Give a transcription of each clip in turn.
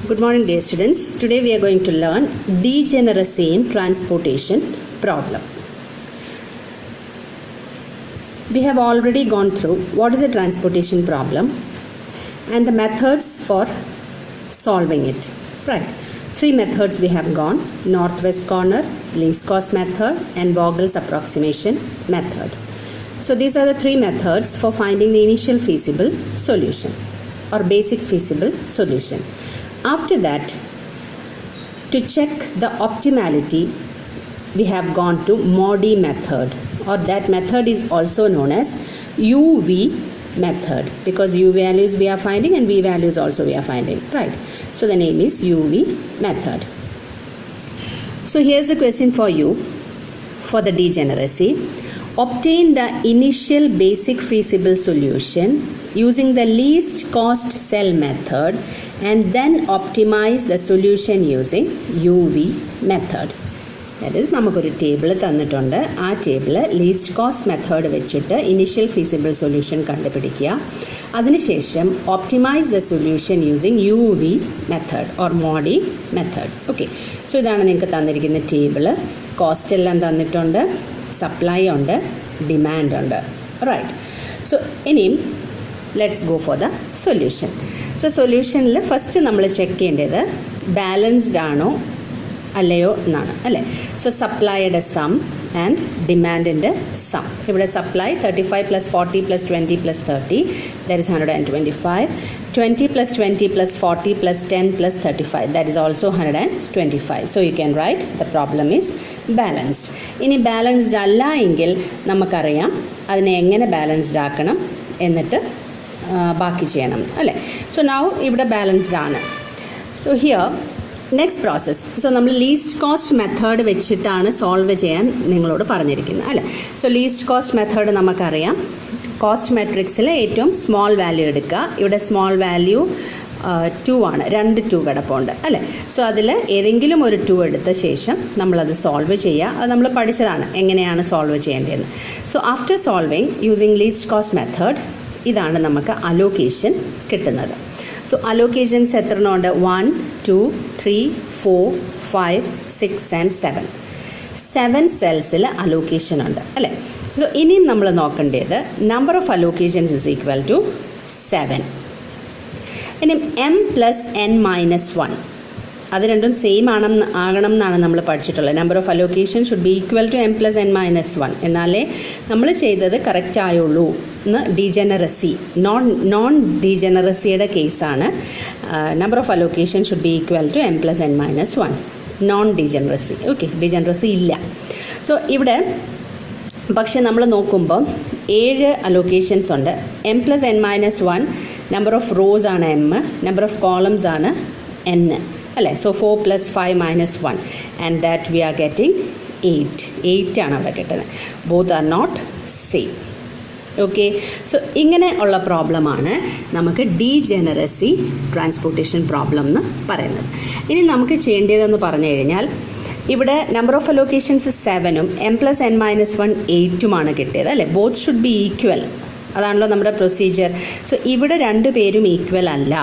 Good morning, dear students. Today we are going to learn degeneracy in transportation problem. We have already gone through what is a transportation problem and the methods for solving it. Right. 3 methods we have gone: northwest corner, least cost method, and Vogel's approximation method. So these are the 3 methods for finding the initial feasible solution or basic feasible solution. After that, to check the optimality, we have gone to Modi method, or that method is also known as UV method, because U values we are finding and V values also we are finding, right? So the name is UV method. So here's a question for you for the degeneracy. Obtain the initial basic feasible solution using the least cost cell method and then optimize the solution using UV method. That is, നമുക്കൊരു table തന്നിട്ടുണ്ട്. ആ table least cost method വെച്ചിട്ട് initial feasible solution കണ്ടുപിടിക്കുക. അതിനുശേഷം optimise the solution using UV method or Modi method. Okay, so ഇതാണ് നിങ്ങൾക്ക് തന്നിരിക്കുന്ന table. Cost എല്ലാം തന്നിട്ടുണ്ട്, സപ്ലൈ ഉണ്ട്, ഡിമാൻഡ് ഉണ്ട്. റൈറ്റ്. സോ ഇനിയും let's go for the solution. So സൊല്യൂഷനിൽ ഫസ്റ്റ് നമ്മൾ ചെക്ക് ചെയ്യേണ്ടത് ബാലൻസ്ഡ് ആണോ അല്ലയോ എന്നാണ്, അല്ലേ? സോ സപ്ലൈയുടെ സം ആൻഡ് ഡിമാൻഡിൻ്റെ സം. ഇവിടെ supply 35 + 40 + 20 + 30, that is 125. 20 + 20 + 40 + 10 + 35, that is also 125. So you can write the problem is balanced. ഇനി ബാലൻസ്ഡ് അല്ല എങ്കിൽ നമുക്കറിയാം അതിനെ എങ്ങനെ ബാലൻസ്ഡ് ആക്കണം എന്നിട്ട് ബാക്കി ചെയ്യണം, അല്ലേ? സോ നൗ ഇവിടെ ബാലൻസ്ഡ് ആണ്. So here next process. So നമ്മൾ ലീസ്റ്റ് കോസ്റ്റ് മെത്തേഡ് വെച്ചിട്ടാണ് സോൾവ് ചെയ്യാൻ നിങ്ങളോട് പറഞ്ഞിരിക്കുന്നത്, അല്ലേ? സോ ലീസ്റ്റ് കോസ്റ്റ് മെത്തേഡ് നമുക്കറിയാം. കോസ്റ്റ് മെട്രിക്സിൽ ഏറ്റവും സ്മോൾ വാല്യൂ എടുക്കുക. ഇവിടെ സ്മോൾ വാല്യൂ 2 ആണ്, 2 2 കിടപ്പുണ്ട്, അല്ലേ? സോ അതിൽ ഏതെങ്കിലും ഒരു 2 എടുത്ത ശേഷം നമ്മളത് സോൾവ് ചെയ്യുക. അത് നമ്മൾ പഠിച്ചതാണ് എങ്ങനെയാണ് സോൾവ് ചെയ്യേണ്ടതെന്ന്. So after solving using least cost method ഇതാണ് നമുക്ക് അലോക്കേഷൻ കിട്ടുന്നത്. സോ അലോക്കേഷൻസ് എത്ര ഉണ്ട്? 1 2 3 4 5 6 and 7. 7 സെൽസിൽ അലോക്കേഷൻ ഉണ്ട്, അല്ലേ? സോ ഇനിയും നമ്മൾ നോക്കേണ്ടത് number of allocations is equal to 7. ഇനി m + n - 1, അത് രണ്ടും സെയിം ആകണം എന്നാണ് നമ്മൾ പഠിച്ചിട്ടുള്ളത്. Number of allocation should be equal to m + n - 1. എന്നാലേ നമ്മൾ ചെയ്തത് കറക്റ്റ് ആയുള്ളൂ എന്ന്. ഡീജനറസി നോൺ ഡീജനറസിയുടെ കേസാണ്. Number of allocation should be equal to m + n - 1. Non degeneracy. Okay, ഡീജനറസി ഇല്ല. സോ ഇവിടെ പക്ഷെ നമ്മൾ നോക്കുമ്പോൾ 7 അലോക്കേഷൻസ് ഉണ്ട്. m + n - 1 number of rows ആണ് m, നമ്പർ ഓഫ് കോളംസ് ആണ് n, അല്ലേ? So 4 + 5 - 1 and that we are getting 8 ആണ് അവിടെ കിട്ടുന്നത്. Both are not same. Okay, so ഇങ്ങനെ ഉള്ള പ്രോബ്ലമാണ് നമുക്ക് ഡീജനറസി ട്രാൻസ്പോർട്ടേഷൻ പ്രോബ്ലം എന്ന് പറയുന്നത്. ഇനി നമുക്ക് ചെയ്യേണ്ടതെന്ന് പറഞ്ഞു കഴിഞ്ഞാൽ ഇവിടെ നമ്പർ ഓഫ് അലോക്കേഷൻസ് 7ഉം m + n - 1 8ഉമാണ് കിട്ടിയത്, അല്ലേ? Both should be equal. അതാണല്ലോ നമ്മുടെ പ്രൊസീജിയർ. സോ ഇവിടെ 2 പേരും ഈക്വൽ അല്ല.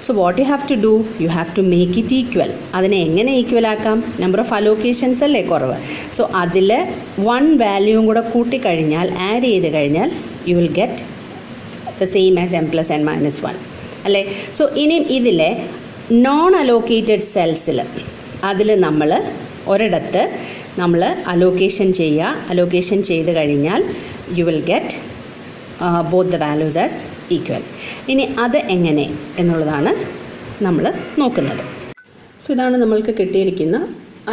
So what you have to do, you have to make it equal. അതിനെ എങ്ങനെ ഈക്വൽ ആക്കാം? നമ്പർ ഓഫ് അലോക്കേഷൻസ് അല്ലേ കുറവ്. സോ അതിൽ 1 വാല്യൂവും കൂടെ കൂട്ടിക്കഴിഞ്ഞാൽ, ആഡ് ചെയ്ത് കഴിഞ്ഞാൽ U will get the same as m + n - 1, അല്ലേ? സോ ഇനിയും ഇതിലെ നോൺ അലോക്കേറ്റഡ് സെൽസിൽ അതിൽ നമ്മൾ ഒരിടത്ത് നമ്മൾ അലോക്കേഷൻ ചെയ്യുക. അലോക്കേഷൻ ചെയ്ത് കഴിഞ്ഞാൽ U will get both the values as equal. ഇനി അത് എങ്ങനെ എന്നുള്ളതാണ് നമ്മൾ നോക്കുന്നത്. സോ ഇതാണ് നമ്മൾക്ക് കിട്ടിയിരിക്കുന്ന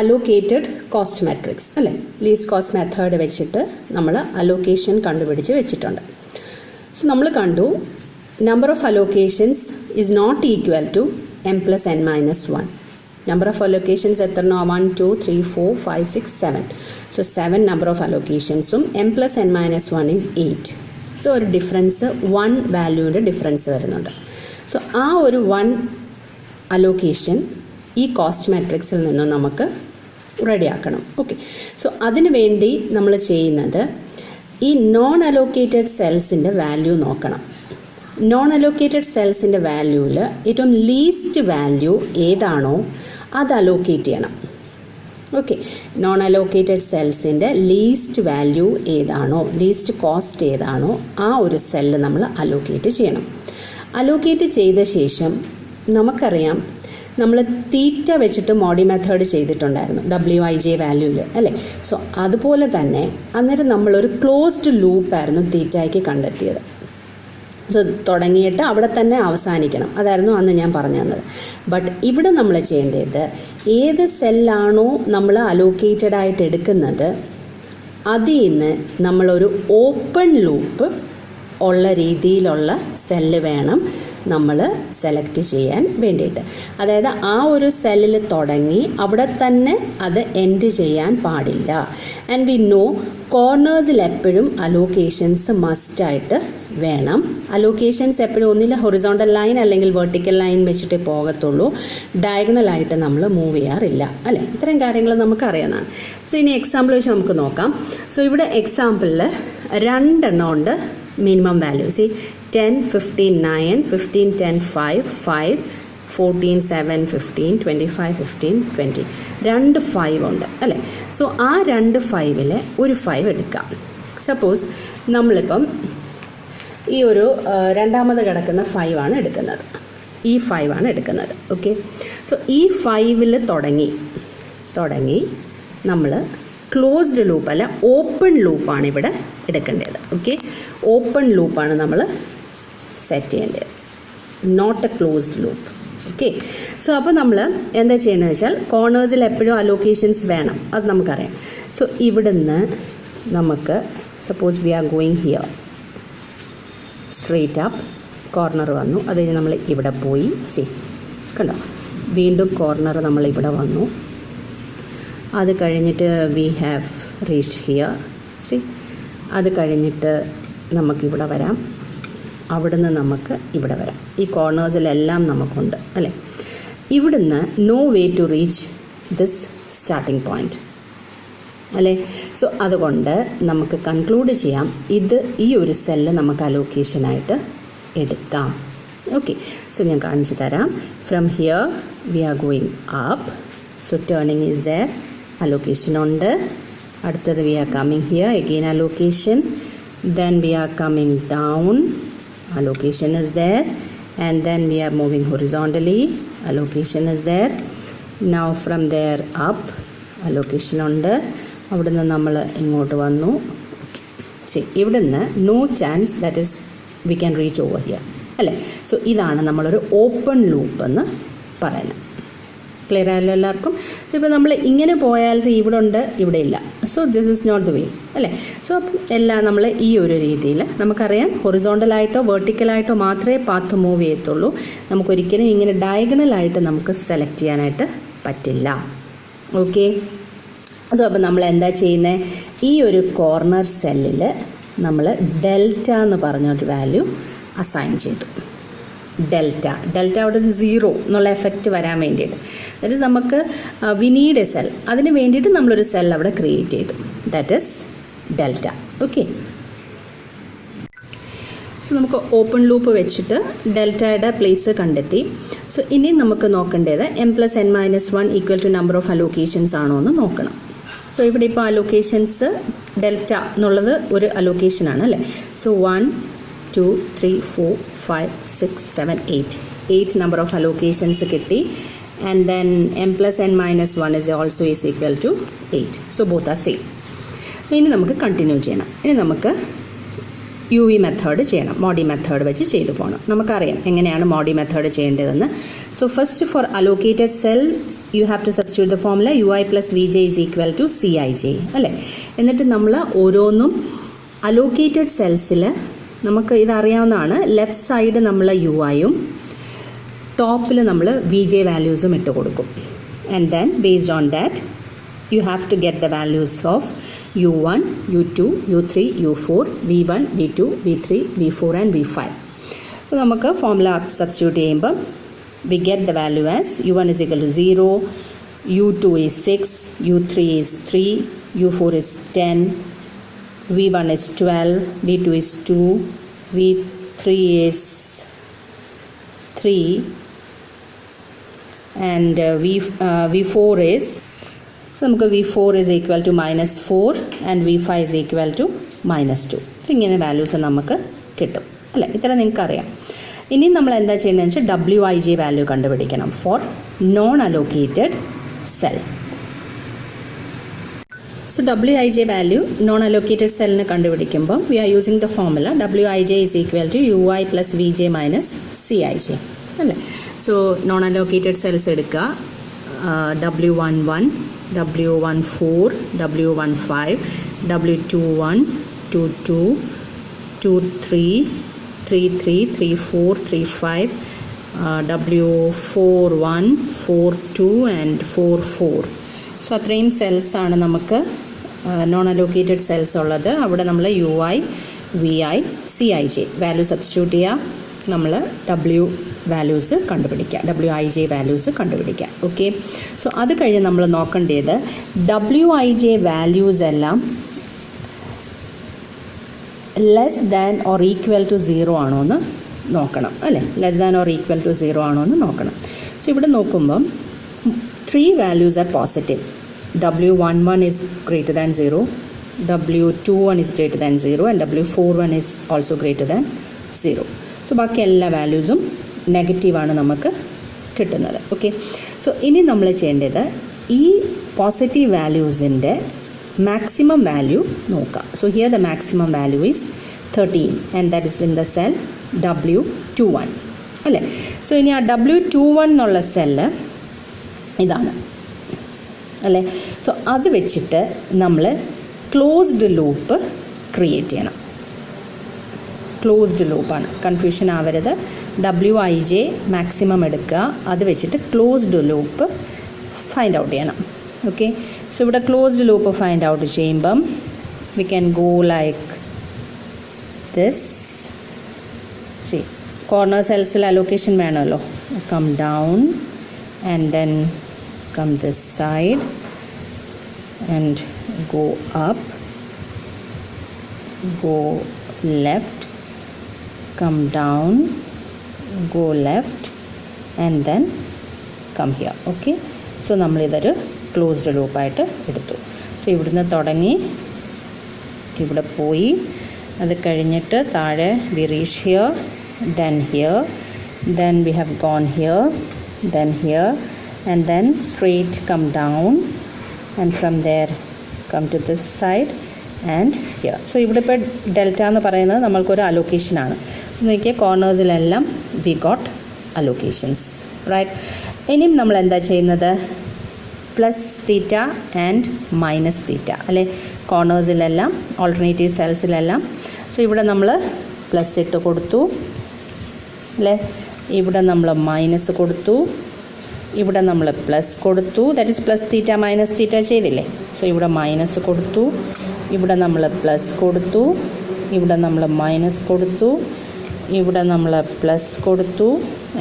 അലോക്കേറ്റഡ് കോസ്റ്റ് മാട്രിക്സ്, അല്ലേ? ലീസ്റ്റ് കോസ്റ്റ് മെത്തേഡ് വെച്ചിട്ട് നമ്മൾ അലോക്കേഷൻ കണ്ടുപിടിച്ച് വെച്ചിട്ടുണ്ട്. സോ നമ്മൾ കണ്ടു number of allocations is not equal to m + n - 1. Number of allocations എത്രണ്ണോ? 1 2 3 4 5 6 7. സോ 7 നമ്പർ ഓഫ് അലോക്കേഷൻസും m + n - 1 ഈസ് 8. സോ ഒരു ഡിഫറൻസ് 1 വാല്യൂവിൻ്റെ ഡിഫറൻസ് വരുന്നുണ്ട്. സോ ആ ഒരു 1 അലോക്കേഷൻ ഈ കോസ്റ്റ് മാട്രിക്സിൽ നിന്ന് നമുക്ക് റെഡിയാക്കണം. ഓക്കെ, സോ അതിനു വേണ്ടി നമ്മൾ ചെയ്യുന്നത് ഈ നോൺ അലോക്കേറ്റഡ് സെൽസിൻ്റെ വാല്യൂ നോക്കണം. നോൺ അലോക്കേറ്റഡ് സെൽസിൻ്റെ വാല്യൂവിൽ ഏറ്റവും ലീസ്റ്റ് വാല്യൂ ഏതാണോ അത് അലോക്കേറ്റ് ചെയ്യണം. ഓക്കെ, നോൺ അലോക്കേറ്റഡ് സെൽസിൻ്റെ ലീസ്റ്റ് വാല്യൂ ഏതാണോ, ലീസ്റ്റ് കോസ്റ്റ് ഏതാണോ ആ ഒരു സെല്ല് നമ്മൾ അലോക്കേറ്റ് ചെയ്യണം. അലോക്കേറ്റ് ചെയ്ത ശേഷം നമുക്കറിയാം നമ്മൾ തീറ്റ വെച്ചിട്ട് മോഡി മെത്തേഡ് ചെയ്തിട്ടുണ്ടായിരുന്നു WIJ വാല്യൂവിൽ അല്ലേ. സോ അതുപോലെ തന്നെ അന്നേരം നമ്മളൊരു ക്ലോസ്ഡ് ലൂപ്പായിരുന്നു തീറ്റയ്ക്ക് കണ്ടെത്തിയത്. സോ തുടങ്ങിയിട്ട് അവിടെ തന്നെ അവസാനിക്കണം, അതായിരുന്നു അന്ന് ഞാൻ പറഞ്ഞു തന്നത്. ബട്ട് ഇവിടെ നമ്മൾ ചെയ്യേണ്ടത് ഏത് സെല്ലാണോ നമ്മൾ അലോക്കേറ്റഡ് ആയിട്ട് എടുക്കുന്നത് അതിൽ നിന്ന് നമ്മളൊരു ഓപ്പൺ ലൂപ്പ് ഉള്ള രീതിയിലുള്ള സെല്ല് വേണം നമ്മൾ സെലക്ട് ചെയ്യാൻ വേണ്ടിയിട്ട്. അതായത് ആ ഒരു സെല്ലിൽ തുടങ്ങി അവിടെ തന്നെ അത് എൻഡ് ചെയ്യാൻ പാടില്ല. ആൻഡ് വി നോ കോർണേഴ്സിൽ എപ്പോഴും അലോക്കേഷൻസ് മസ്റ്റായിട്ട് വേണം. അലോക്കേഷൻസ് എപ്പോഴും ഒന്നില്ല ഹൊറിസോണ്ടൽ ലൈൻ അല്ലെങ്കിൽ വെർട്ടിക്കൽ ലൈൻ വെച്ചിട്ട് പോകത്തുള്ളൂ, ഡയഗണലായിട്ട് നമ്മൾ മൂവ് ചെയ്യാറില്ല അല്ലേ. ഇത്തരം കാര്യങ്ങൾ നമുക്കറിയാവുന്നതാണ്. സോ ഇനി എക്സാമ്പിൾ വെച്ച് നമുക്ക് നോക്കാം. സോ ഇവിടെ എക്സാമ്പിളിൽ 2 എണ്ണം ഉണ്ട് മിനിമം വാല്യൂ. സി 10, 15, 9, 15, 10, 5, 5, 14, 7, 15, 25, 15, 20. 2 5 ഉണ്ട് അല്ലേ. സോ ആ 2 5-ൽ ഒരു 5 എടുക്കാം. സപ്പോസ് നമ്മളിപ്പം ഈ ഒരു രണ്ടാമത് കിടക്കുന്ന 5 ആണ് എടുക്കുന്നത്, ഈ 5 ആണ് എടുക്കുന്നത്. ഓക്കെ, സോ ഈ 5-ൽ തുടങ്ങി നമ്മൾ ക്ലോസ്ഡ് ലൂപ്പ് അല്ല ഓപ്പൺ ലൂപ്പാണ് ഇവിടെ എടുക്കേണ്ടത്. ഓക്കെ, ഓപ്പൺ ലൂപ്പാണ് നമ്മൾ സെറ്റ് ചെയ്യേണ്ടത്, not a closed loop. Okay, so അപ്പോൾ നമ്മൾ എന്താ ചെയ്യുന്നത് വെച്ചാൽ കോർണേഴ്സിൽ എപ്പോഴും അലോക്കേഷൻസ് വേണം, അത് നമുക്കറിയാം. സോ ഇവിടുന്ന് നമുക്ക് suppose V are going here straight up, corner വന്നു, അത് കഴിഞ്ഞ് നമ്മൾ ഇവിടെ പോയി. സി കണ്ടോ, വീണ്ടും കോർണർ നമ്മൾ ഇവിടെ വന്നു, അത് കഴിഞ്ഞിട്ട് we have reached here. C അത് കഴിഞ്ഞിട്ട് നമുക്കിവിടെ വരാം, അവിടുന്ന് നമുക്ക് ഇവിടെ വരാം. ഈ കോർണേഴ്സിലെല്ലാം നമുക്കുണ്ട് അല്ലേ. ഇവിടുന്ന് no way to reach this starting point അല്ലേ. സോ അതുകൊണ്ട് നമുക്ക് കൺക്ലൂഡ് ചെയ്യാം ഈ ഒരു സെല്ല് നമുക്ക് അലോക്കേഷനായിട്ട് എടുക്കാം. ഓക്കെ, സോ ഞാൻ കാണിച്ചു തരാം. From here we are going up, so turning is there, allocation ഉണ്ട്. അടുത്തത് we are coming here, again allocation. then we are coming down, allocation is there, and then we are moving horizontally, allocation is there. Now from there up, allocation ഉണ്ട്. അവിടുന്ന് നമ്മൾ ഇങ്ങോട്ട് വന്നു. ഇവിടുന്ന് no chance that is we can reach over here അല്ലേ. So ഇതാണ് നമ്മളൊരു open loop എന്ന് പറയുന്നത്. ക്ലിയർ ആയല്ലോ എല്ലാവർക്കും. സോ ഇപ്പോൾ നമ്മൾ ഇങ്ങനെ പോയാൽ ഇവിടെ ഉണ്ട്, ഇവിടെ ഇല്ല. So this is not the way അല്ലേ. സോ എല്ലാം നമ്മൾ ഈ ഒരു രീതിയിൽ നമുക്കറിയാം, ഹൊറിസോണ്ടലായിട്ടോ വെർട്ടിക്കലായിട്ടോ മാത്രമേ പാത്ത് മൂവ് ചെയ്യത്തുള്ളൂ. നമുക്കൊരിക്കലും ഇങ്ങനെ ഡയഗണലായിട്ട് നമുക്ക് സെലക്ട് ചെയ്യാനായിട്ട് പറ്റില്ല. ഓക്കെ, സോ അപ്പോൾ നമ്മൾ എന്താ ചെയ്യുന്നത്, ഈ ഒരു കോർണർ സെല്ലിൽ നമ്മൾ ഡെൽറ്റ എന്ന് പറഞ്ഞൊരു വാല്യൂ അസൈൻ ചെയ്തു. ഡെൽറ്റ അവിടെ ഒരു 0 എന്നുള്ള എഫക്റ്റ് വരാൻ വേണ്ടിയിട്ട്, ദാറ്റ് ഈസ് നമുക്ക് വി നീഡ് എ സെൽ, അതിന് വേണ്ടിയിട്ട് നമ്മളൊരു സെൽ അവിടെ ക്രിയേറ്റ് ചെയ്തു, that is delta. Okay, so നമുക്ക് ഓപ്പൺ ലൂപ്പ് വെച്ചിട്ട് ഡെൽറ്റയുടെ പ്ലേസ് കണ്ടെത്തി. സോ ഇനി നമുക്ക് നോക്കേണ്ടത് m+n-1 equal to number of allocations ആണോ എന്ന് നോക്കണം. സോ ഇവിടെ ഇപ്പോൾ അലോക്കേഷൻസ് ഡെൽറ്റ എന്നുള്ളത് ഒരു അലോക്കേഷനാണ് അല്ലേ. സോ 1, 2, 3, 4, 5, 6, 7, 8 number of allocations കിട്ടി. and then m+n-1 is also is equal to 8. so both are same. ഇനി നമുക്ക് കണ്ടിന്യൂ ചെയ്യണം. ഇനി നമുക്ക് UV മെത്തേഡ് ചെയ്യണം, മോഡി മെത്തേഡ് വെച്ച് ചെയ്തു പോകണം. നമുക്കറിയാം എങ്ങനെയാണ് മോഡി മെത്തേഡ് ചെയ്യേണ്ടതെന്ന്. So first for allocated cells you have to substitute the formula UI + VJ is equal to CIJ അല്ലേ. എന്നിട്ട് നമ്മൾ ഓരോന്നും അലോക്കേറ്റഡ് സെൽസിൽ നമുക്ക് ഇതറിയാവുന്നതാണ്, ലെഫ്റ്റ് സൈഡ് നമ്മൾ UIയും ടോപ്പിൽ നമ്മൾ VJ വാല്യൂസും ഇട്ട് കൊടുക്കും. And then based on that you have to get the values of U1, U2, U3, U4, V1, V2, V3, V4 and V5. So നമുക്ക് ഫോർമുല സബ്സ്റ്റിറ്റ്യൂട്ട് ചെയ്യുമ്പോൾ we get the value as U1 is equal to 0, U2 is 6, U3 is 3, U4 is 10, V1 is 12, V2 is 2, V3 3 is 3 and V4 is, so നമുക്ക് V4 is equal to -4 and V5 is equal to -2. ഇങ്ങനെ values നമുക്ക് കിട്ടും അല്ലേ? ഇത്ര നിങ്ങൾക്കറിയാം. ഇനി നമ്മൾ എന്താ ചെയ്യുന്നതെന്ന് വെച്ചാൽ WIJ വാല്യൂ കണ്ടുപിടിക്കണം for non allocated cell. So WIJ value non allocated സെല്ലിന് കണ്ടുപിടിക്കുമ്പോൾ we are using the formula WIJ is equal to UI plus VJ minus CIJ അല്ലേ? സോ നോൺ അലോക്കേറ്റഡ് സെൽസ് എടുക്കുക. W11, W14, W15, W21, 22, 23, 33, 34, 35, W41, 42 and 44. So അത്രയും സെൽസാണ് നമുക്ക് non allocated cells ഉള്ളത്. അവിടെ നമ്മൾ UI, VI, CIJ value substitute ചെയ്യുക. നമ്മൾ values കണ്ടുപിടിക്കുക, WIJ വാല്യൂസ് കണ്ടുപിടിക്കുക. ഓക്കെ, സോ അത് കഴിഞ്ഞ് നമ്മൾ നോക്കേണ്ടത് WIJ വാല്യൂസ് എല്ലാം less than or equal to 0 ആണോ എന്ന് നോക്കണം അല്ലേ? Less than or equal to 0 ആണോ എന്ന് നോക്കണം. സോ ഇവിടെ നോക്കുമ്പം 3 values are positive. W11 is greater than 0, W21 is greater than 0 and W41 is also greater than 0. So ബാക്കി എല്ലാ വാല്യൂസും നെഗറ്റീവാണ് നമുക്ക് കിട്ടുന്നത്. ഓക്കെ, സോ ഇനി നമ്മൾ ചെയ്യേണ്ടത് ഈ പോസിറ്റീവ് വാല്യൂസിൻ്റെ മാക്സിമം വാല്യൂ നോക്കുക. So here the maximum value is 13 and that is in the cell W21 അല്ലേ? സോ ഇനി ആ W21 എന്നുള്ള സെല്ല് ഇതാണ് അല്ലേ? സോ അത് വെച്ചിട്ട് നമ്മൾ ക്ലോസ്ഡ് ലൂപ്പ് ക്രിയേറ്റ് ചെയ്യണം. ക്ലോസ്ഡ് ലൂപ്പാണ്, കൺഫ്യൂഷൻ ആവരുത്. WIJ മാക്സിമം എടുക്കുക, അത് വെച്ചിട്ട് ക്ലോസ്ഡ് ലൂപ്പ് ഫൈൻഡ് ഔട്ട് ചെയ്യണം. ഓക്കെ, സോ ഇവിടെ ക്ലോസ്ഡ് ലൂപ്പ് ഫൈൻഡ് ഔട്ട് ചെയ്യുമ്പം we can go like this. C corner സെൽസിൽ അലോക്കേഷൻ വേണമല്ലോ. Come down and then come this side and go up, go left, come down, go left and then come here. Okay, so നമ്മൾ ഇതൊരു closed ലൂപ്പായിട്ട് എടുത്തു. So ഇവിടുന്ന് തുടങ്ങി ഇവിടെ പോയി, അത് കഴിഞ്ഞിട്ട് താഴെ we reach here, then we have gone here, then here and then straight come down and from there come to this side and here. So ഇവിടെ ഇപ്പോൾ ഡെൽറ്റ എന്ന് പറയുന്നത് നമ്മൾക്കൊരു അലോക്കേഷനാണ്. സോ നോക്കിയാൽ കോർണേഴ്സിലെല്ലാം വി ഗോട്ട് അലോക്കേഷൻസ്, റൈറ്റ്? ഇനിയും നമ്മൾ എന്താ ചെയ്യുന്നത്? Plus theta and minus theta അല്ലേ? കോർണേഴ്സിലെല്ലാം ഓൾട്ടർനേറ്റീവ് സെൽസിലെല്ലാം. സോ ഇവിടെ നമ്മൾ പ്ലസ് ഇട്ട് കൊടുത്തു അല്ലേ? ഇവിടെ നമ്മൾ മൈനസ് കൊടുത്തു, ഇവിടെ നമ്മൾ പ്ലസ് കൊടുത്തു, that is plus theta minus theta ചെയ്തില്ലേ? സോ ഇവിടെ മൈനസ് കൊടുത്തു, ഇവിടെ നമ്മൾ പ്ലസ് കൊടുത്തു, ഇവിടെ നമ്മൾ മൈനസ് കൊടുത്തു, ഇവിടെ നമ്മൾ പ്ലസ് കൊടുത്തു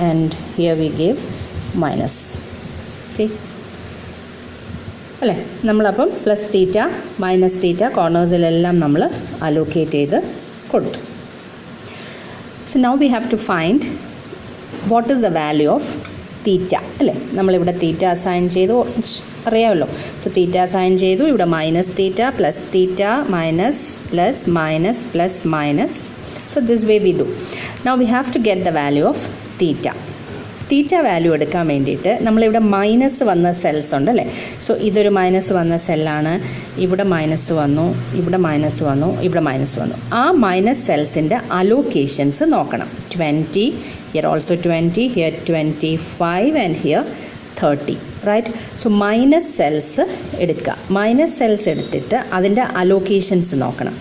and here we give minus. C അല്ലേ? നമ്മളപ്പം പ്ലസ് തീറ്റ മൈനസ് തീറ്റ കോർണേഴ്സിലെല്ലാം നമ്മൾ അലോക്കേറ്റ് ചെയ്ത് കൊടുത്തു. So now we have to find what is the value of theta അല്ലേ? നമ്മളിവിടെ തീറ്റ അസൈൻ ചെയ്തു, അറിയാമല്ലോ. സോ തീറ്റ അസൈൻ ചെയ്തു, ഇവിടെ minus theta plus theta minus plus minus plus minus. So this way we do. Now we have to get the value of theta. Theta value എടുക്കാൻ വേണ്ടിയിട്ട് നമ്മളിവിടെ minus വന്ന സെൽസ് ഉണ്ടല്ലേ? സോ ഇതൊരു മൈനസ് വന്ന സെല്ലാണ്. ഇവിടെ മൈനസ് വന്നു, ഇവിടെ മൈനസ് വന്നു, ഇവിടെ മൈനസ് വന്നു. ആ മൈനസ് സെൽസിൻ്റെ അലോക്കേഷൻസ് നോക്കണം. 20, here also 20, here 25 and here 30, right? So minus cells എടുക്കുക. മൈനസ് സെൽസ് എടുത്തിട്ട് അതിൻ്റെ അലോക്കേഷൻസ് നോക്കണം.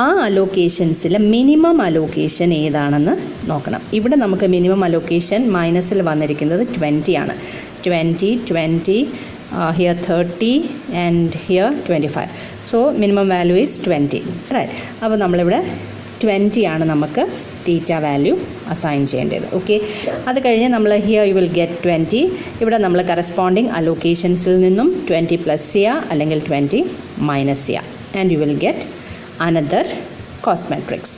ആ അലോക്കേഷൻസിൽ മിനിമം അലോക്കേഷൻ ഏതാണെന്ന് നോക്കണം. ഇവിടെ നമുക്ക് മിനിമം അലോക്കേഷൻ മൈനസിൽ വന്നിരിക്കുന്നത് 20 ആണ്. 20, here 30 and here 25. So minimum value is 20, right? അപ്പോൾ നമ്മളിവിടെ 20 ആണ് നമുക്ക് തീറ്റ വാല്യൂ അസൈൻ ചെയ്യേണ്ടത്. ഓക്കെ, അത് കഴിഞ്ഞ് നമ്മൾ ഹിയർ യു വിൽ ഗെറ്റ് 20. ഇവിടെ നമ്മൾ കറസ്പോണ്ടിങ് അലോക്കേഷൻസിൽ നിന്നും 20 പ്ലസ് ചെയ്യുക അല്ലെങ്കിൽ 20 മൈനസ് ചെയ്യുക and you will get another cost matrix.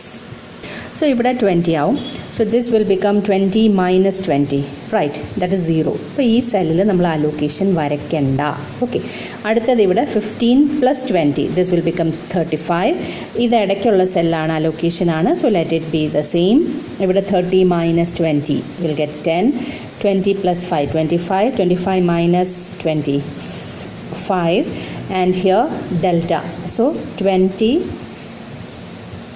So ഇവിടെ 20 ആവും. So this will become 20 minus 20, right? That is 0. അപ്പോൾ ഈ സെല്ലിൽ നമ്മൾ അലോക്കേഷൻ വരയ്ക്കണ്ട. ഓക്കെ, അടുത്തത് ഇവിടെ 15 plus 20, this will become 35. ഇത് ഇടയ്ക്കുള്ള സെല്ലാണ്, അലോക്കേഷനാണ്. So let it be the same. ഇവിടെ 30 minus 20 will get 10. 20 plus 5, 25. 25 minus 20, 5. And here delta. So 20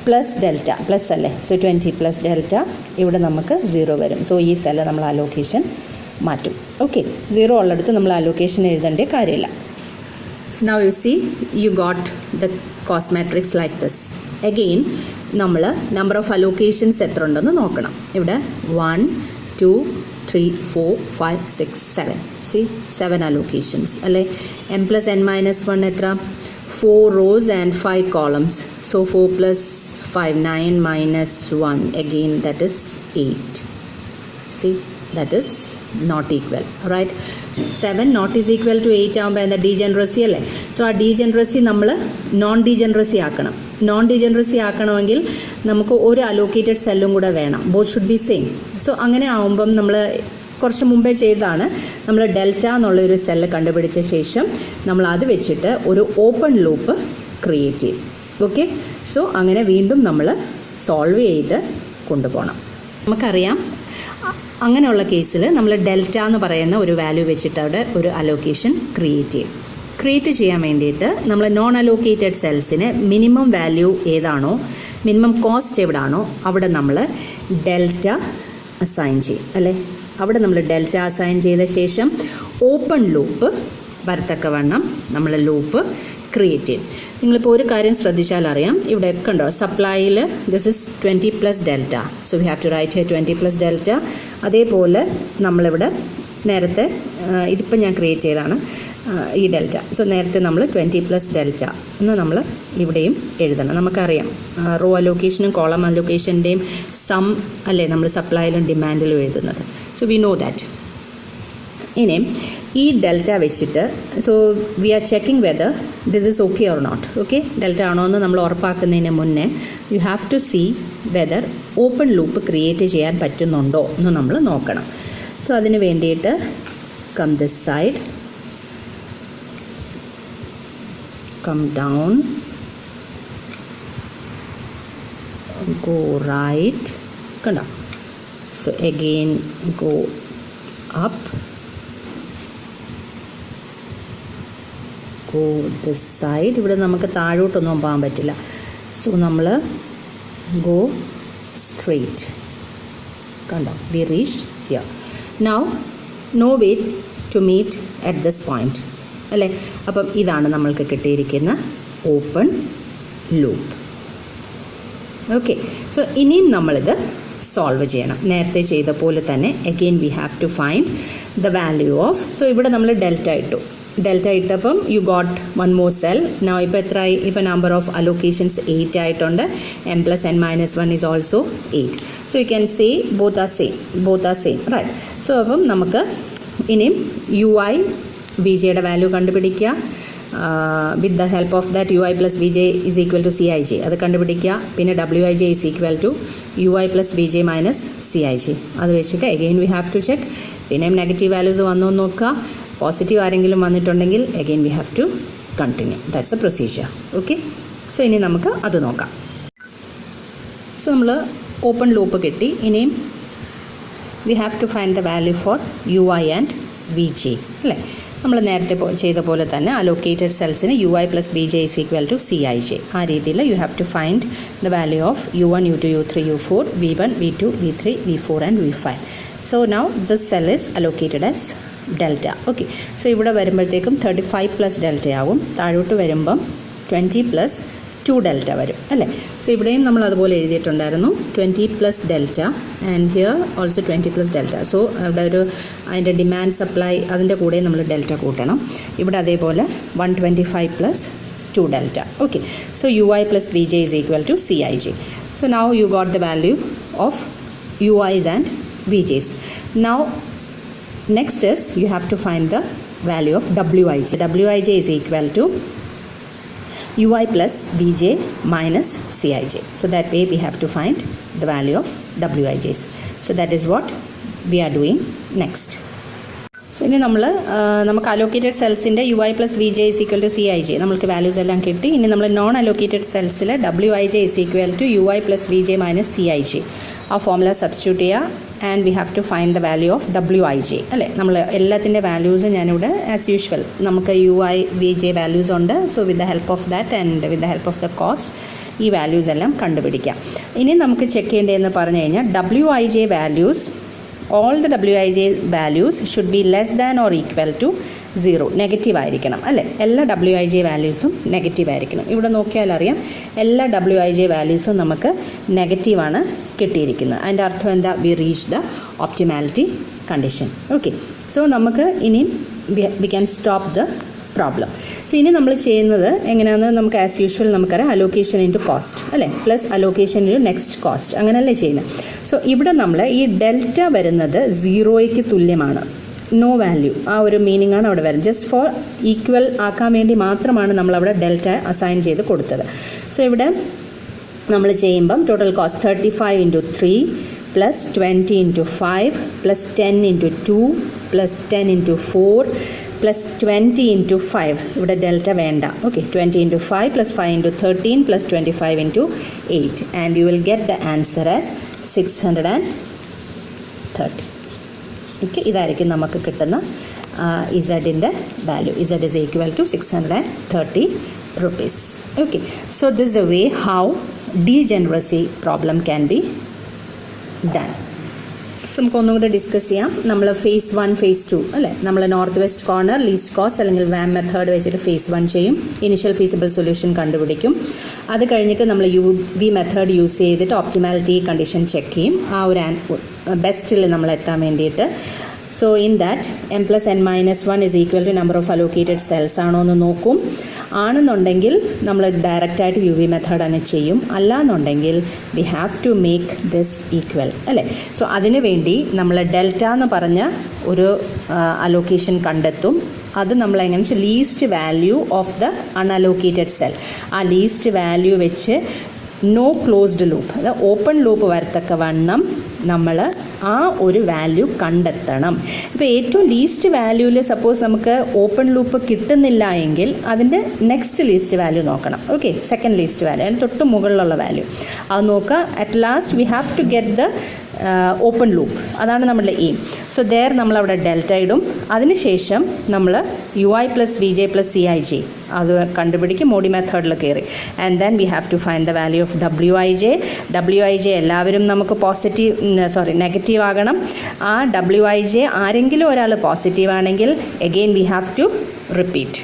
plus delta, plus അല്ലേ, സോ 20 plus delta, ഇവിടെ നമുക്ക് 0 വരും. സോ ഈ സെല്ല് നമ്മൾ അലോക്കേഷൻ മാറ്റും. ഓക്കെ, 0 ഉള്ളിടത്ത് നമ്മൾ അലോക്കേഷൻ എഴുതേണ്ട കാര്യമില്ല. So now U C U got the cost matrix like this. Again നമ്മൾ നമ്പർ ഓഫ് അലോക്കേഷൻസ് എത്ര ഉണ്ടെന്ന് നോക്കണം. ഇവിടെ 1 2 3 4 5 6 7, സി 7 അലോക്കേഷൻസ് അല്ലേ. m plus n minus 1 എത്ര? 4 rows and 5 columns. So 4 plus 5, 9 minus 1, again that is 8. See, that is not equal, right? 7 not is equal to 8 ആകുമ്പോൾ എന്താ, degeneracy അല്ലേ. സോ ആ ഡീജനറസി നമ്മൾ നോൺ ഡീജനറസി ആക്കണം. നോൺ ഡീജനറസി ആക്കണമെങ്കിൽ നമുക്ക് ഒരു അലോക്കേറ്റഡ് സെല്ലും കൂടെ വേണം. Both should B same. So അങ്ങനെ ആവുമ്പം നമ്മൾ കുറച്ച് മുമ്പേ ചെയ്താണ്, നമ്മൾ ഡെൽറ്റ എന്നുള്ളൊരു സെല്ല് കണ്ടുപിടിച്ച ശേഷം നമ്മൾ അത് വെച്ചിട്ട് ഒരു ഓപ്പൺ ലൂപ്പ് ക്രിയേറ്റ് ചെയ്യും. ഓക്കെ, സോ അങ്ങനെ വീണ്ടും നമ്മൾ സോൾവ് ചെയ്ത് കൊണ്ടുപോകണം. നമുക്കറിയാം അങ്ങനെയുള്ള കേസിൽ നമ്മൾ ഡെൽറ്റ എന്ന് പറയുന്ന ഒരു വാല്യൂ വെച്ചിട്ട് അവിടെ ഒരു അലോക്കേഷൻ ക്രിയേറ്റ് ചെയ്യും. ക്രിയേറ്റ് ചെയ്യാൻ വേണ്ടിയിട്ട് നമ്മൾ നോൺ അലോക്കേറ്റഡ് സെൽസിന് മിനിമം വാല്യൂ ഏതാണോ, മിനിമം കോസ്റ്റ് എവിടാണോ അവിടെ നമ്മൾ ഡെൽറ്റ അസൈൻ ചെയ്യും അല്ലേ. അവിടെ നമ്മൾ ഡെൽറ്റ അസൈൻ ചെയ്ത ശേഷം ഓപ്പൺ ലൂപ്പ് വരത്തക്കവണ്ണം നമ്മൾ ലൂപ്പ് ക്രിയേറ്റ് ചെയ്യും. നിങ്ങളിപ്പോൾ ഒരു കാര്യം ശ്രദ്ധിച്ചാൽ അറിയാം, ഇവിടെ കണ്ടോ സപ്ലൈയിൽ this is 20 plus delta. So we have to write here 20 plus delta. അതേപോലെ നമ്മളിവിടെ നേരത്തെ ഇതിപ്പോൾ ഞാൻ ക്രിയേറ്റ് ചെയ്തതാണ് ഈ ഡെൽറ്റ. സോ നേരത്തെ നമ്മൾ 20 പ്ലസ് ഡെൽറ്റ എന്ന് നമ്മൾ ഇവിടെയും എഴുതണം. നമുക്കറിയാം റോ അലോക്കേഷനും കോളം അലോക്കേഷൻ്റെയും സം അല്ലേ നമ്മൾ സപ്ലൈയിലും ഡിമാൻഡിലും എഴുതുന്നത്. So we know that. ഇനി ഈ ഡെൽറ്റ വെച്ചിട്ട് so we are checking whether this is okay or not. Okay, delta ആണോ എന്ന് നമ്മൾ ഉറപ്പാക്കുന്നതിന് മുന്നേ you have to see whether open loop create ചെയ്യാൻ പറ്റുന്നുണ്ടോ എന്ന് നമ്മൾ നോക്കണം. സോ അതിന് വേണ്ടിയിട്ട് come this side, come down, go right, kanda. So again go up, go this side. ഇവിടെ നമുക്ക് താഴോട്ടൊന്നും പോകാൻ പറ്റില്ല. സോ നമ്മൾ go straight, kanda. We reached here. Now no way to meet at this point അല്ലേ. അപ്പം ഇതാണ് നമ്മൾക്ക് കിട്ടിയിരിക്കുന്ന ഓപ്പൺ ലൂപ്പ്. ഓക്കെ, സോ ഇനിയും നമ്മളിത് സോൾവ് ചെയ്യണം. നേരത്തെ ചെയ്ത പോലെ തന്നെ again we have to find the value of. So ഇവിടെ നമ്മൾ ഡെൽറ്റ ഇട്ടു. ഡെൽറ്റ ഇട്ടപ്പം you got one more cell. Now ഇപ്പോൾ എത്രയായി? ഇപ്പോൾ നമ്പർ ഓഫ് അലോക്കേഷൻസ് 8 ആയിട്ടുണ്ട്. m plus n minus 1 is also 8. So you can say both are same, right. So അപ്പം നമുക്ക് ഇനിയും യു ഐ വി ജെയുടെ വാല്യൂ കണ്ടുപിടിക്കുക. With the help of that U I plus V J is equal to C I J, അത് കണ്ടുപിടിക്കുക. പിന്നെ W I J is equal to U I plus V J minus C I J, അത് വെച്ചിട്ട് again we have to check. പിന്നെ negative values വന്നോ നോക്കുക. Positive ആരെങ്കിലും വന്നിട്ടുണ്ടെങ്കിൽ again we have to continue. That's a procedure. Okay, so ഇനി നമുക്ക് അത് നോക്കാം. സോ നമ്മൾ ഓപ്പൺ ലൂപ്പ് കിട്ടി. ഇനിയും we have to find the value for U I and V J അല്ലേ. നമ്മൾ നേരത്തെ ചെയ്ത പോലെ തന്നെ അലോക്കേറ്റഡ് സെൽസിന് U I plus V J is equal to C I J. ആ രീതിയിൽ you have to find the value of u1, u2, u3, u4, v1, v2, v3, v4 and v5. So now this cell is allocated as delta. Okay, so ഇവിടെ വരുമ്പോഴത്തേക്കും 35 plus delta ആവും. താഴോട്ട് വരുമ്പം 20 plus 2 delta വരും അല്ലേ. So ഇവിടെയും നമ്മൾ അതുപോലെ എഴുതിയിട്ടുണ്ടായിരുന്നു 20 plus delta and here also 20 plus delta. So അവിടെ ഒരു അതിൻ്റെ ഡിമാൻഡ് സപ്ലൈ അതിൻ്റെ കൂടെ നമ്മൾ ഡെൽറ്റ കൂട്ടണം. ഇവിടെ അതേപോലെ 125 plus 2 delta. Okay, so U I plus V J is equal to C I J. So now you got the value of U I's and V J's. Now next is you have to find the value of wij. Wij is equal to ui plus vj minus cij. So that way we have to find the value of wij's. So that is what we are doing next. So ഇനി നമുക്ക് allocated സെൽസിൻ്റെ U I plus V J is equal to C I J നമുക്ക് values എല്ലാം കിട്ടി. ഇനി നമ്മൾ non allocated സെൽസിൽ W I J is equal to U I plus V J minus C I J. ആ ഫോർമുല സബ്സ്റ്റിറ്റ്യൂട്ട് ചെയ്യുക and we have to find the value of W I J. അല്ലേ, നമ്മൾ എല്ലാത്തിൻ്റെ വാല്യൂസ് ഞാനിവിടെ as usual നമുക്ക് U I V J values ഉണ്ട്. So with the help of that and with the help of the cost ഈ values എല്ലാം കണ്ടുപിടിക്കാം. ഇനി നമുക്ക് ചെക്ക് ചെയ്യേണ്ടതെന്ന് പറഞ്ഞു കഴിഞ്ഞാൽ W I J values, all the wij values should be less than or equal to 0. Negative ആയിരിക്കണം അല്ലേ, എല്ലാ wij വാല്യൂസും നെഗറ്റീവ് ആയിരിക്കണം. ഇവിടെ നോക്കിയാൽ അറിയാം എല്ലാ wij വാല്യൂസും നമുക്ക് നെഗറ്റീവാണ് കിട്ടിയിരിക്കുന്നത്. അതിൻ്റെ അർത്ഥം എന്താ, V reach the optimality condition. Okay, so നമുക്ക് ഇനി we can stop the problem. So ഇനി നമ്മൾ ചെയ്യുന്നത് എങ്ങനെയാണെന്ന് നമുക്ക് ആസ് യൂഷ്വൽ നമുക്കറിയാം, അലോക്കേഷൻ ഇൻറ്റു കോസ്റ്റ് അല്ലേ, plus allocation into next cost, അങ്ങനെയല്ലേ ചെയ്യുന്നത്. സോ ഇവിടെ നമ്മൾ ഈ ഡെൽറ്റ വരുന്നത് 0യ്ക്ക് തുല്യമാണ്, നോ വാല്യൂ, ആ ഒരു മീനിങ് ആണ് അവിടെ വരുന്നത്. ജസ്റ്റ് ഫോർ ഈക്വൽ ആക്കാൻ വേണ്ടി മാത്രമാണ് നമ്മളവിടെ ഡെൽറ്റ അസൈൻ ചെയ്ത് കൊടുത്തത്. സോ ഇവിടെ നമ്മൾ ചെയ്യുമ്പം total cost 35 into 3 plus 20 into 5 plus 10 into 2 plus 10 into 4 plus 20 into 5, ഇവിടെ ഡെൽറ്റ വേണ്ട. Okay, 20 into 5 plus 5 into 13 plus 25 into 8 and you will get the answer as 630. Okay, ഇതായിരിക്കും നമുക്ക് കിട്ടുന്ന ഇസഡിൻ്റെ വാല്യൂ. Z is equal to 630 rupees. Okay, so this is a way how degeneracy problem can be done. So നമുക്ക് ഒന്നും കൂടെ discuss ചെയ്യാം. നമ്മൾ ഫേസ് 1 ഫേസ് 2 അല്ലേ, നമ്മൾ north west corner least cost അല്ലെങ്കിൽ വാം മെത്തേഡ് വെച്ചിട്ട് ഫേസ് 1 ചെയ്യും, ഇനിഷ്യൽ ഫീസിബിൾ സൊല്യൂഷൻ കണ്ടുപിടിക്കും. അത് കഴിഞ്ഞിട്ട് നമ്മൾ UV മെത്തേഡ് യൂസ് ചെയ്തിട്ട് ഓപ്റ്റിമാലിറ്റി കണ്ടീഷൻ ചെക്ക് ചെയ്യും, ആ ഒരു ബെസ്റ്റിൽ നമ്മൾ എത്താൻ വേണ്ടിയിട്ട്. So in that m plus n minus 1 is equal to number of allocated cells ആണോ എന്ന് നോക്കും. ആണെന്നുണ്ടെങ്കിൽ നമ്മൾ ഡയറക്റ്റായിട്ട് UV മെത്തേഡ് തന്നെ ചെയ്യും. അല്ലാന്നുണ്ടെങ്കിൽ we have to make this equal അല്ലേ. സോ അതിനു വേണ്ടി നമ്മൾ ഡെൽറ്റ എന്ന് പറഞ്ഞ ഒരു അലോക്കേഷൻ കണ്ടെത്തും. അത് നമ്മൾ എങ്ങനെ വെച്ചാൽ least value of the unallocated cell, ആ ലീസ്റ്റ് വാല്യൂ വെച്ച് നോ ക്ലോസ്ഡ് ലൂപ്പ്, അത് ഓപ്പൺ ലൂപ്പ് വരത്തക്ക വണ്ണം നമ്മൾ ആ ഒരു വാല്യൂ കണ്ടെത്തണം. ഇപ്പോൾ ഏറ്റവും ലീസ്റ്റ് വാല്യൂവിൽ സപ്പോസ് നമുക്ക് ഓപ്പൺ ലൂപ്പ് കിട്ടുന്നില്ല എങ്കിൽ അതിൻ്റെ നെക്സ്റ്റ് ലീസ്റ്റ് വാല്യൂ നോക്കണം. ഓക്കെ, സെക്കൻഡ് ലീസ്റ്റ് വാല്യൂ, അതിന് തൊട്ട് മുകളിലുള്ള വാല്യൂ അത് നോക്കുക. At last we have to get the open loop, അതാണ് നമ്മുടെ എയിം. സോ ദെയർ നമ്മളവിടെ ഡെൽറ്റ ഇടും. അതിനുശേഷം നമ്മൾ UI plus VJ plus CIJ അത് കണ്ടുപിടിക്കും, മോഡി മെത്തേഡിൽ കയറി. And then we have to find the value of WIJ എല്ലാവരും നമുക്ക് നെഗറ്റീവ് ആകണം. ആ WIJ ആരെങ്കിലും ഒരാൾ പോസിറ്റീവ് ആണെങ്കിൽ again we have to repeat.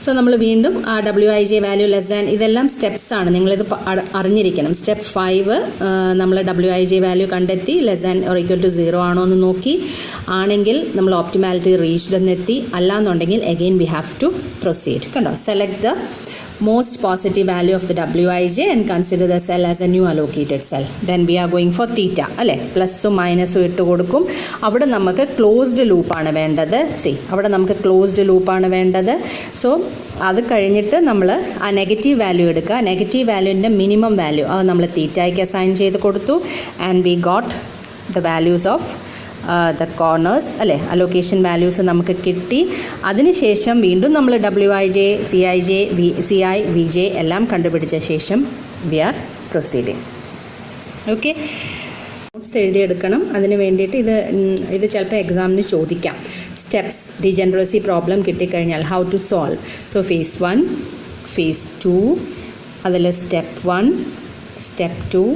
So നമ്മൾ വീണ്ടും ആ WIJ വാല്യൂ ലെസ് ദാൻ, ഇതെല്ലാം സ്റ്റെപ്സാണ്, നിങ്ങളിത് അറിഞ്ഞിരിക്കണം. സ്റ്റെപ്പ് 5 നമ്മൾ WIJ വാല്യൂ കണ്ടെത്തി, less than or equal to 0 ആണോ എന്ന് നോക്കി. ആണെങ്കിൽ നമ്മൾ ഓപ്റ്റിമാലിറ്റി റീച്ച്ഡ് എന്നെത്തി. അല്ലാന്നുണ്ടെങ്കിൽ again we have to proceed. കണ്ടോ, select the most positive value of the WIJ and consider the cell as a new allocated cell. Then we are going for theta അല്ലേ, പ്ലസും മൈനസും ഇട്ട് കൊടുക്കും. അവിടെ നമുക്ക് ക്ലോസ്ഡ് ലൂപ്പാണ് വേണ്ടത്. അവിടെ നമുക്ക് ക്ലോസ്ഡ് ലൂപ്പാണ് വേണ്ടത്. സോ അത് കഴിഞ്ഞിട്ട് നമ്മൾ ആ നെഗറ്റീവ് വാല്യൂ എടുക്കുക. നെഗറ്റീവ് വാല്യൂവിൻ്റെ മിനിമം വാല്യൂ അത് നമ്മൾ തീറ്റയ്ക്ക് അസൈൻ ചെയ്ത് കൊടുത്തു. And we got the values of the corners അല്ലേ, അലോക്കേഷൻ വാല്യൂസ് നമുക്ക് കിട്ടി. അതിനുശേഷം വീണ്ടും നമ്മൾ WIJ, CI, VJ എല്ലാം കണ്ടുപിടിച്ച ശേഷം we are proceeding. Okay, notes എഴുതിയെടുക്കണം. അതിന് വേണ്ടിയിട്ട് ഇത് ചിലപ്പോൾ എക്സാമിന് ചോദിക്കാം. സ്റ്റെപ്സ്, ഡീജനറസി പ്രോബ്ലം കിട്ടിക്കഴിഞ്ഞാൽ how to solve. So phase 1, phase 2, അതിൽ step 1, step 2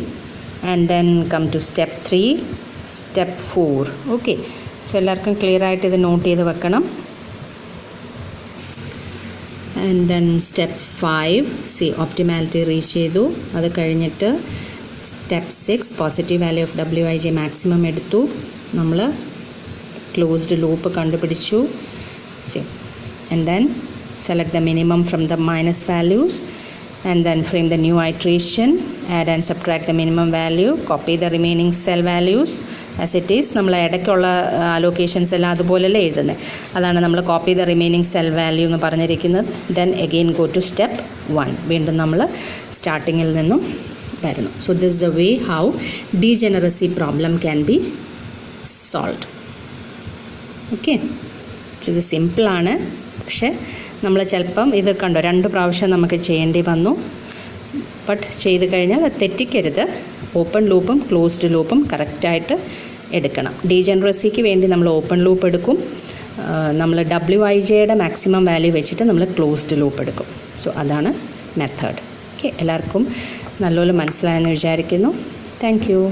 and then come to step 3, step 4. Okay, so എല്ലാവർക്കും ക്ലിയർ ആയിട്ട് ഇത് നോട്ട് ചെയ്ത് വെക്കണം. And then step 5 optimality reach ചെയ്തു. അത് കഴിഞ്ഞിട്ട് step 6 positive value of WIJ maximum എടുത്തു. നമ്മൾ ക്ലോസ്ഡ് ലൂപ്പ് കണ്ടുപിടിച്ചു. And then select the minimum from the minus values and then frame the new iteration, add and subtract the minimum value, copy the remaining cell values as it is നമ്മൾ ഇടയ്ക്കുള്ള allocations എല്ലാം അതുപോലെയല്ലേ എഴുതുന്നത്. അതാണ് നമ്മൾ copy the remaining cell value എന്ന് പറഞ്ഞിരിക്കുന്നത്. Then again go to step 1. വീണ്ടും നമ്മൾ സ്റ്റാർട്ടിങ്ങിൽ നിന്നും വരുന്നു. So this is the way how degeneracy problem can be solved. Okay, ഇത് സിമ്പിളാണ്. പക്ഷേ നമ്മൾ ചിലപ്പം ഇത് കണ്ടോ 2 പ്രാവശ്യം നമുക്ക് ചെയ്യേണ്ടി വന്നു. ബട്ട് ചെയ്ത് കഴിഞ്ഞാൽ തെറ്റിക്കരുത്. ഓപ്പൺ ലൂപ്പും ക്ലോസ്ഡ് ലൂപ്പും കറക്റ്റായിട്ട് എടുക്കണം. ഡീജനറസിക്ക് വേണ്ടി നമ്മൾ ഓപ്പൺ ലൂപ്പ് എടുക്കും. നമ്മൾ WIJയുടെ മാക്സിമം വാല്യൂ വെച്ചിട്ട് നമ്മൾ ക്ലോസ്ഡ് ലൂപ്പ് എടുക്കും. സോ അതാണ് മെത്തേഡ്. ഓക്കെ, എല്ലാവർക്കും നല്ലപോലെ മനസ്സിലായെന്ന് വിചാരിക്കുന്നു. Thank you.